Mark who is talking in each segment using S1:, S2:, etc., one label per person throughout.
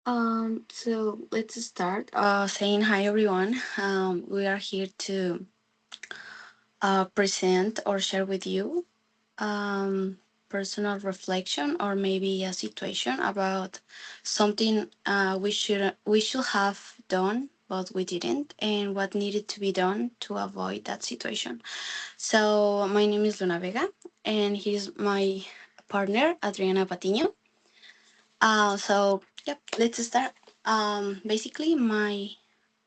S1: So let's start saying hi everyone. We are here to present or share with you personal reflection or maybe a situation about something we should have done but we didn't and what needed to be done to avoid that situation. So my name is Luna Vega and he's my partner Adriana Patiño. So yep, let's start. Basically, my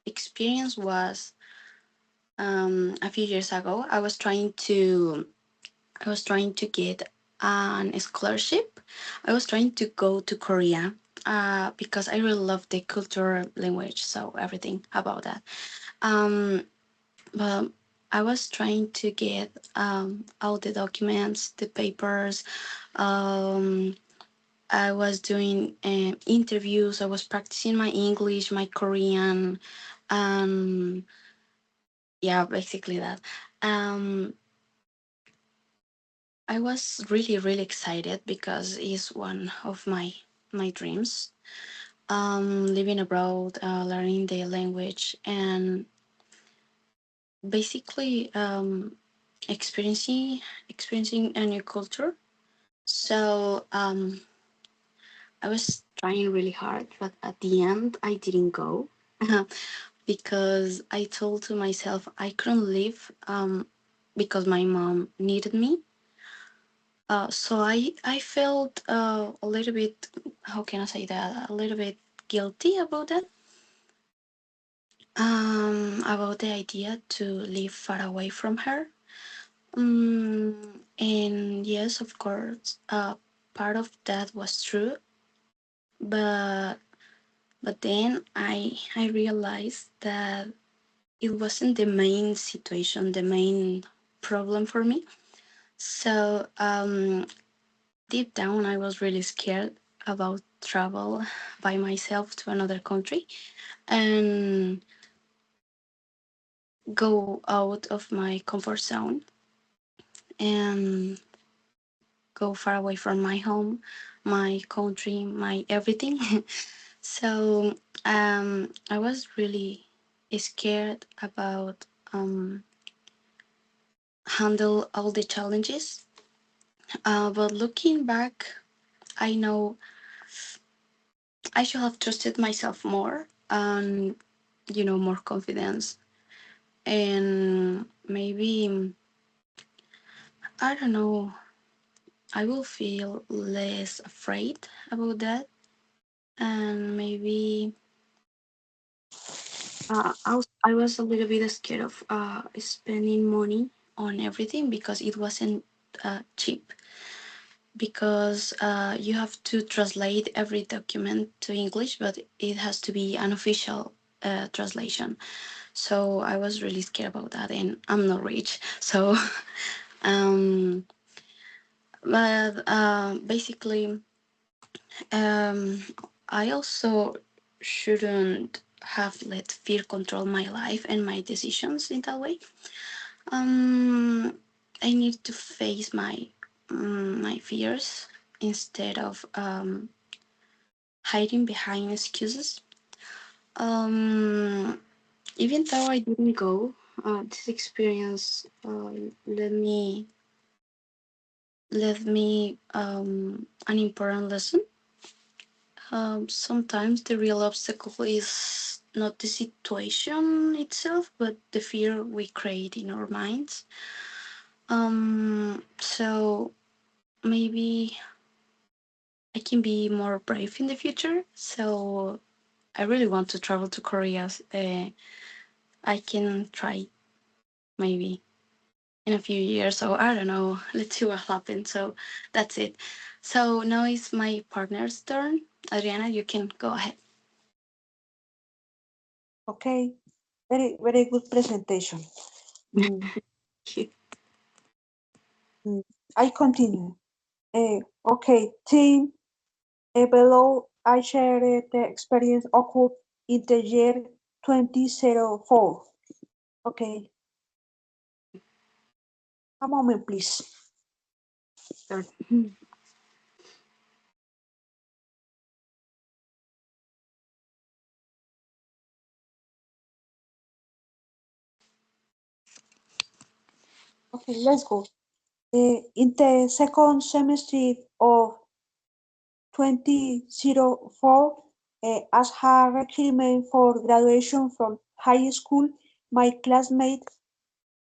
S1: experience was a few years ago. I was trying to get an scholarship. I was trying to go to Korea because I really love the culture, language, so everything about that. Um, but I was trying to get all the documents, the papers. Um, I was doing interviews. I was practicing my English, my Korean, and yeah, basically that. Um, I was really, really excited because it's one of my dreams. Living abroad, learning the language, and basically experiencing a new culture. So I was trying really hard, but at the end, I didn't go. Because I told to myself I couldn't leave because my mom needed me. So I felt a little bit, how can I say that, a little bit guilty about that. About the idea to live far away from her. And yes, of course, part of that was true, but then I realized that it wasn't the main situation, the main problem for me. So deep down, I was really scared about travel by myself to another country and go out of my comfort zone and go far away from my home, my country, my everything. So I was really scared about handle all the challenges. But looking back, I know I should have trusted myself more and, more confidence. And maybe, I don't know, I will feel less afraid about that. And maybe I was a little bit scared of spending money on everything because it wasn't cheap. Because you have to translate every document to English, but it has to be an official translation. So I was really scared about that, and I'm not rich, so um, but basically, um, I also shouldn't have let fear control my life and my decisions in that way. Um, I need to face my fears instead of hiding behind excuses. Um, Even though I didn't go, this experience led me an important lesson. Sometimes the real obstacle is not the situation itself, but the fear we create in our minds. So maybe I can be more brave in the future. So I really want to travel to Korea. I can try maybe in a few years. So I don't know. Let's see what happens. So that's it. So now it's my partner's turn. Adriana, you can go ahead.
S2: Okay, very, very good presentation. Mm, mm. I continue. Okay, team, below I shared the experience occurred in the year 2004. Okay, a moment, please.
S1: Sure.
S2: Okay, let's go. In the second semester of 2004, as a requirement for graduation from high school, my classmates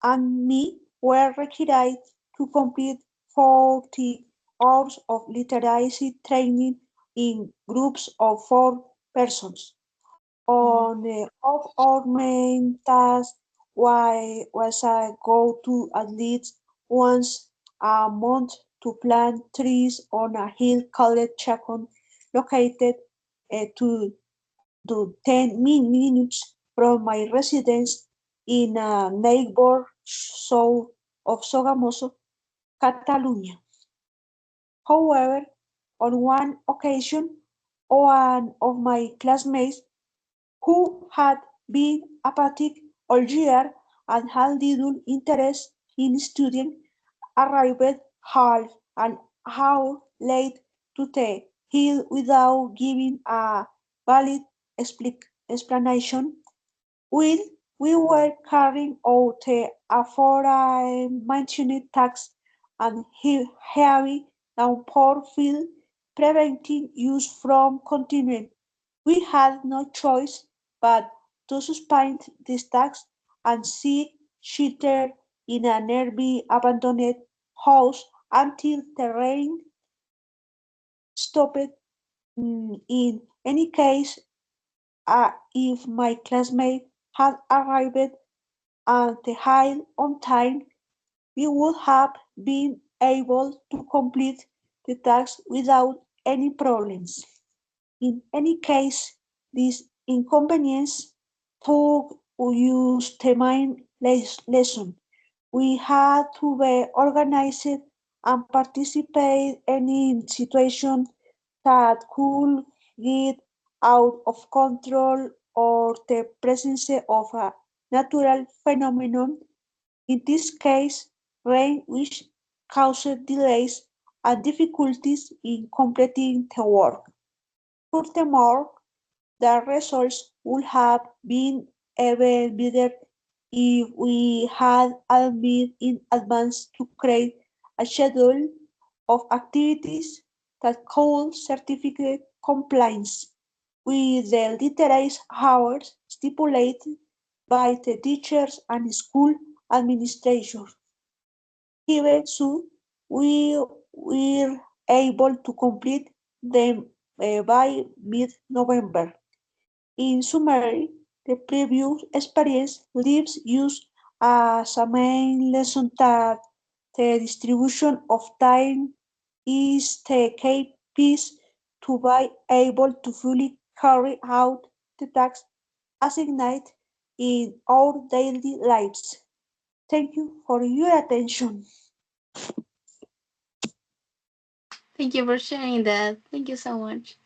S2: and me were required to complete 40 hours of literacy training in groups of 4 persons.
S1: Mm.
S2: On of our main task was go to at least once a month to plant trees on a hill called Chacon, located to 10 minutes from my residence in a neighbor south of Sogamoso, Catalonia. However, on one occasion, one of my classmates who had been apathic all year and had little interest in studying, arrived half an hour late to the hill without giving a valid explanation. While we were carrying out the aforementioned task and heavy downpour fell, preventing us from continuing. We had no choice but to suspend this task and seek shelter in a nearby abandoned house until the rain stopped. In any case, if my classmate had arrived at the hill on time, we would have been able to complete the task without any problems. In any case, this inconvenience took us the main lesson. We had to be organized and participate in any situation that could get out of control or the presence of a natural phenomenon, in this case rain, which caused delays and difficulties in completing the work. Furthermore, the results would have been even better if we had admitted in advance to create a schedule of activities that could certificate compliance with the literacy hours stipulated by the teachers and school administrators. Even so, we were able to complete them by mid-November. In summary, the previous experience leaves us as a main lesson that the distribution of time is the key piece to be able to fully carry out the tasks assigned in our daily lives. Thank you for your attention.
S1: Thank you for sharing that. Thank you so much.